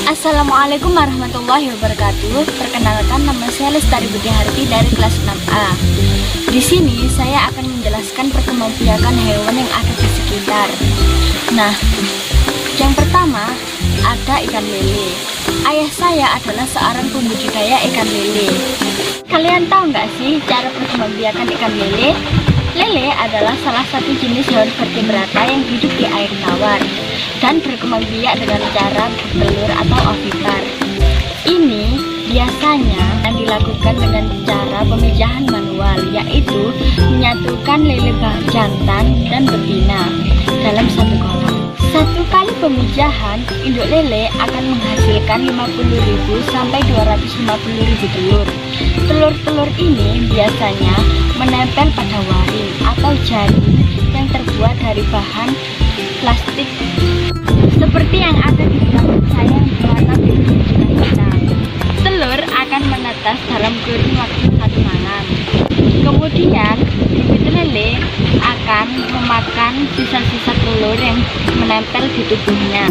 Assalamualaikum warahmatullahi wabarakatuh. Perkenalkan, nama saya Lestari Budiharti dari kelas 6A. Di sini saya akan menjelaskan perkembangbiakan hewan yang ada di sekitar. Nah, yang pertama ada ikan lele. Ayah saya adalah seorang pembudidaya ikan lele. Kalian tahu nggak sih cara perkembangbiakan ikan lele? Lele adalah salah satu jenis hewan vertebrata yang hidup di air tawar dan berkembang biak dengan cara bertelur atau ovipar. Ini biasanya dilakukan dengan cara pemijahan manual, yaitu menyatukan lele jantan dan betina dalam satu kolam. Satu kali pemijahan, induk lele akan menghasilkan 50.000 sampai 250.000 telur. Telur-telur ini biasanya menempel pada waring atau jaring yang terbuat dari bahan plastik seperti yang ada di belakang saya yang berwarna biru dan hitam. Telur akan menetas dalam kurun waktu 1 malam. Kemudian bibit lele akan memakan sisa-sisa telur yang menempel di tubuhnya.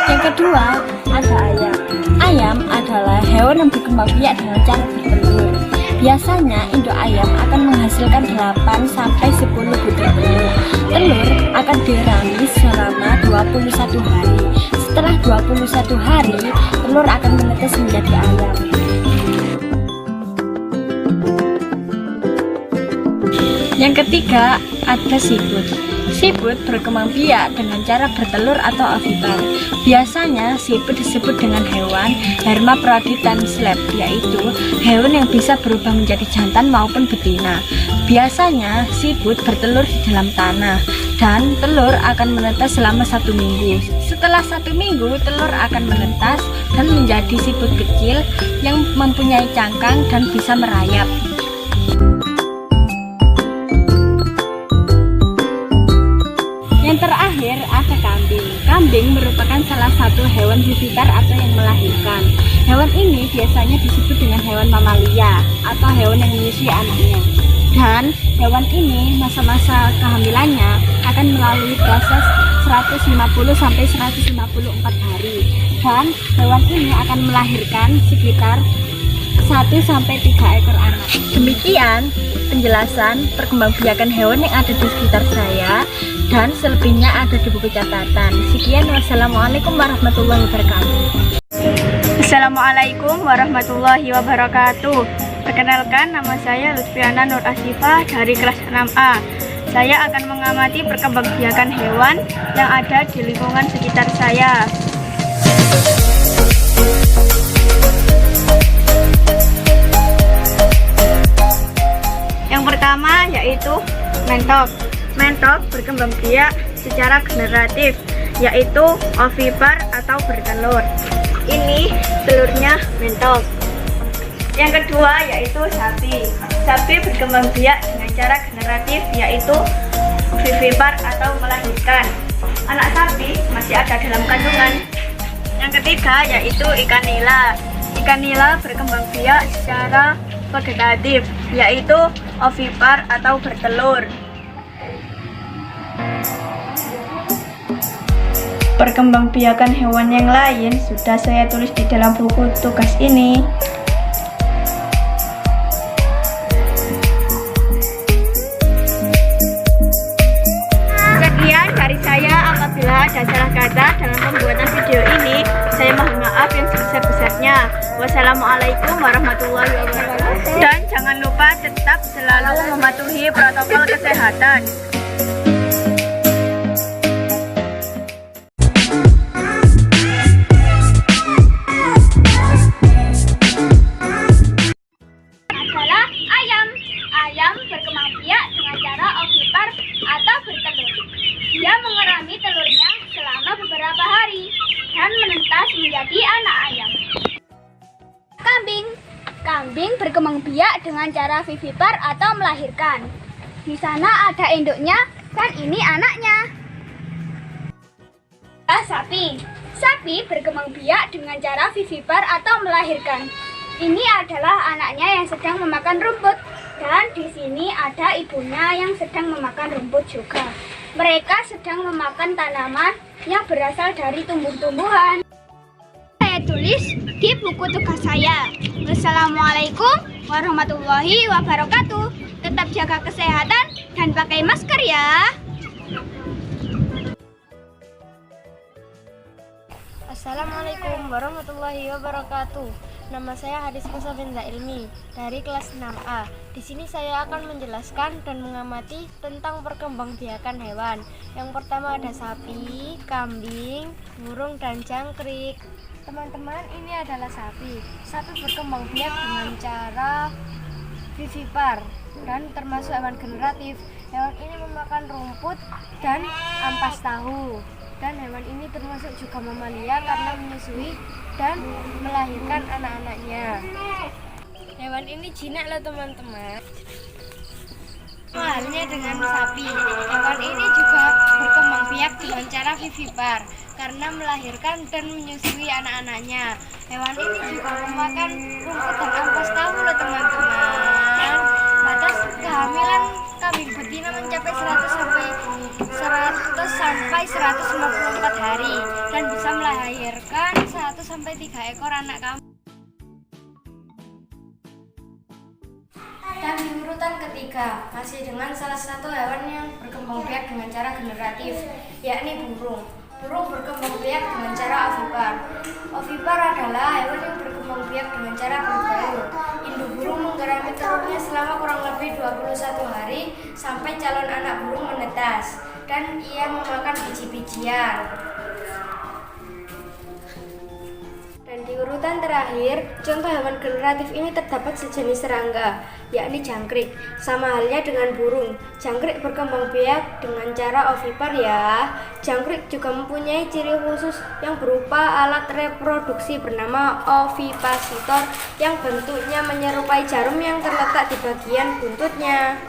Yang kedua ada ayam. Ayam adalah hewan yang berkembang biak dengan cara bertelur. Biasanya induk ayam akan menghasilkan 8 sampai 10 butir telur. Telur akan diramis selama 21 hari. Setelah 21 hari, telur akan menetas menjadi ayam. Yang ketiga ada siput. Siput berkembang biak dengan cara bertelur atau ovipar. Biasanya siput disebut dengan hewan hermaprodit dan slab, yaitu hewan yang bisa berubah menjadi jantan maupun betina. Biasanya siput bertelur di dalam tanah dan telur akan menetas selama 1 minggu. Setelah 1 minggu, telur akan menetas dan menjadi siput kecil yang mempunyai cangkang dan bisa merayap. Yang terakhir ada kambing. Kambing merupakan salah satu hewan vivipar atau yang melahirkan. Hewan ini biasanya disebut dengan hewan mamalia atau hewan yang menyusui anaknya. Dan hewan ini masa-masa kehamilannya akan melalui proses 150 sampai 154 hari. Dan hewan ini akan melahirkan sekitar 1 sampai 3 ekor anak. Demikian penjelasan perkembangbiakan hewan yang ada di sekitar saya, dan selebihnya ada di buku catatan. Sekian, wassalamualaikum warahmatullahi wabarakatuh. Assalamualaikum warahmatullahi wabarakatuh. Perkenalkan, nama saya Lutfiana Nur Asifah dari kelas 6A. Saya akan mengamati perkembangbiakan hewan yang ada di lingkungan sekitar saya. Yang pertama yaitu mentok. Mentok berkembang biak secara generatif, yaitu ovipar atau bertelur. Ini telurnya mentok. Yang kedua yaitu sapi. Sapi berkembang biak dengan cara generatif, yaitu vivipar atau melahirkan. Anak sapi masih ada dalam kandungan. Yang ketiga yaitu ikan nila. Ikan nila berkembang biak secara vegetatif, yaitu ovipar atau bertelur. Perkembangbiakan hewan yang lain sudah saya tulis di dalam buku tugas ini. Sekian dari saya. Apabila ada salah kata dalam pembuatan video ini, saya mohon maaf yang sebesar-besarnya. Wassalamualaikum warahmatullahi wabarakatuh. Dan jangan lupa tetap selalu mematuhi protokol kesehatan. Ayam berkembang biak dengan cara ovipar atau bertelur. Dia mengerami telurnya selama beberapa hari dan menetas menjadi anak ayam. Kambing. Kambing berkembang biak dengan cara vivipar atau melahirkan. Di sana ada induknya dan ini anaknya. Sapi. Sapi berkembang biak dengan cara vivipar atau melahirkan. Ini adalah anaknya yang sedang memakan rumput. Dan di sini ada ibunya yang sedang memakan rumput juga. Mereka sedang memakan tanaman yang berasal dari tumbuh-tumbuhan. Saya tulis di buku tugas saya. Wassalamualaikum warahmatullahi wabarakatuh. Tetap jaga kesehatan dan pakai masker ya. Assalamualaikum warahmatullahi wabarakatuh. Nama saya Hadis Musa Binza Ilmi dari kelas 6A. Di sini saya akan menjelaskan dan mengamati tentang perkembangbiakan hewan. Yang pertama ada sapi, kambing, burung, dan jangkrik. Teman-teman, ini adalah sapi. Sapi berkembang biak dengan cara vivipar dan termasuk hewan generatif. Hewan ini memakan rumput dan ampas tahu. Dan hewan ini termasuk juga mamalia karena menyusui dan melahirkan anak-anaknya. Hewan ini jinak loh teman-teman. Halnya dengan sapi, hewan ini juga berkembang biak dengan cara vivipar karena melahirkan dan menyusui anak-anaknya. Hewan ini juga memakan rumput dan ampas tahu loh teman-teman. Batas kehamilan kambing betina mencapai 100 sampai 154 hari dan bisa melahirkan 1 sampai 3 ekor anak kambing. Dan di urutan ketiga masih dengan salah satu hewan yang berkembang biak dengan cara generatif, yakni burung. Burung berkembang biak dengan cara ovipar. Ovipar adalah hewan yang berkembang biak dengan cara bertelur. Induk burung menggerami telurnya selama kurang lebih 21 hari sampai calon anak burung menetas, dan ia memakan biji-bijian. Dan di urutan terakhir, contoh hewan generatif ini terdapat sejenis serangga, yakni jangkrik. Sama halnya dengan burung, jangkrik berkembang biak dengan cara ovipar ya. Jangkrik juga mempunyai ciri khusus yang berupa alat reproduksi bernama ovipasitor yang bentuknya menyerupai jarum yang terletak di bagian buntutnya.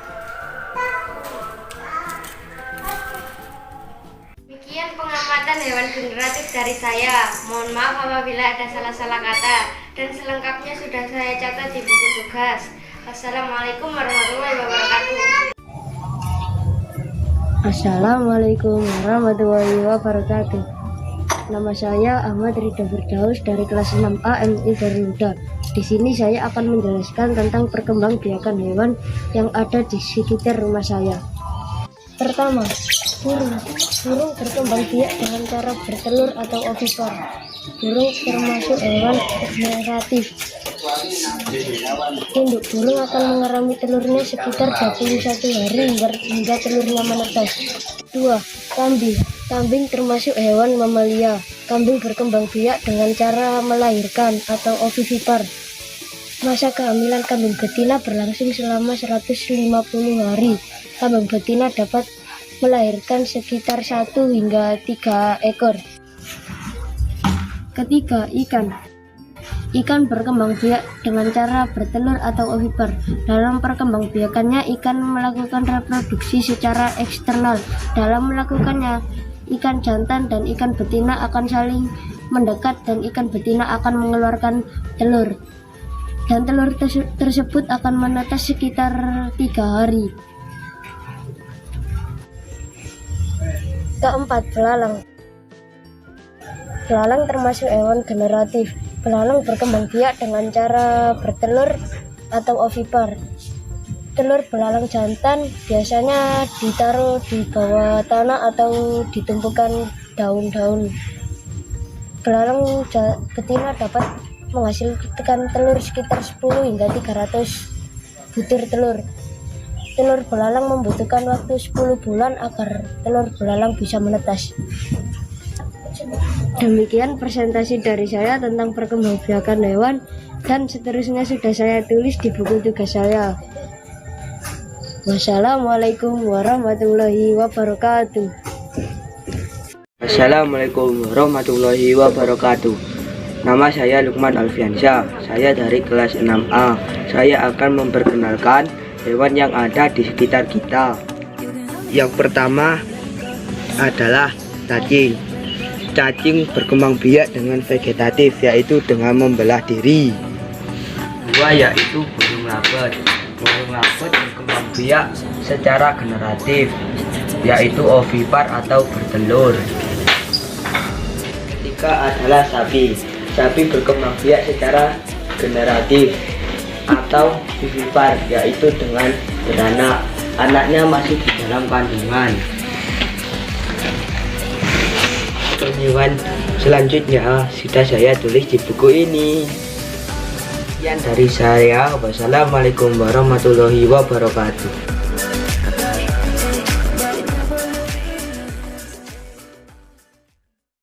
Demikian pengamatan hewan generatif dari saya. Mohon maaf apabila ada salah-salah kata, dan selengkapnya sudah saya catat di buku tugas. Assalamualaikum warahmatullahi wabarakatuh. Assalamualaikum warahmatullahi wabarakatuh. Nama saya Ahmad Ridha Firdaus dari kelas 6A MI Darul Huda. Di sini saya akan menjelaskan tentang perkembangbiakan hewan yang ada di sekitar rumah saya. Pertama, burung. Burung berkembang biak dengan cara bertelur atau ovipar. Burung termasuk hewan generatif. Induk burung akan mengerami telurnya sekitar 21 hari hingga telurnya menetas. 2. Kambing. Kambing termasuk hewan mamalia. Kambing berkembang biak dengan cara melahirkan atau ovipar. Masa kehamilan kambing betina berlangsung selama 150 hari. Kambing betina dapat melahirkan sekitar 1 hingga 3 ekor. Ketiga, ikan. Ikan berkembang biak dengan cara bertelur atau ovipar. Dalam perkembangbiakannya, ikan melakukan reproduksi secara eksternal. Dalam melakukannya, ikan jantan dan ikan betina akan saling mendekat dan ikan betina akan mengeluarkan telur. Dan telur tersebut akan menetas sekitar 3 hari. Keempat, belalang. Belalang termasuk hewan generatif. Belalang berkembang biak dengan cara bertelur atau ovipar. Telur belalang jantan biasanya ditaruh di bawah tanah atau ditumpukan daun-daun. Belalang betina dapat menghasilkan telur sekitar 10 hingga 300 butir telur. Telur belalang membutuhkan waktu 10 bulan agar telur belalang bisa menetas. Demikian presentasi dari saya tentang perkembangbiakan hewan, dan seterusnya sudah saya tulis di buku tugas saya. Wassalamualaikum warahmatullahi wabarakatuh. Assalamualaikum warahmatullahi wabarakatuh. Nama saya Lukman Alfiansyah. Saya dari kelas 6A. Saya akan memperkenalkan hewan yang ada di sekitar kita. Yang pertama adalah cacing. Cacing berkembang biak dengan vegetatif, yaitu dengan membelah diri. Dua, yaitu burung lapet. Burung lapet berkembang biak secara generatif. yaitu ovipar atau bertelur. Ketiga adalah sapi. Sapi berkembang biak secara generatif atau vivipar, yaitu dengan beranak. Anaknya masih di dalam kandungan. Hewan selanjutnya sudah saya tulis di buku ini. Sekian dari saya. Wassalamualaikum warahmatullahi wabarakatuh.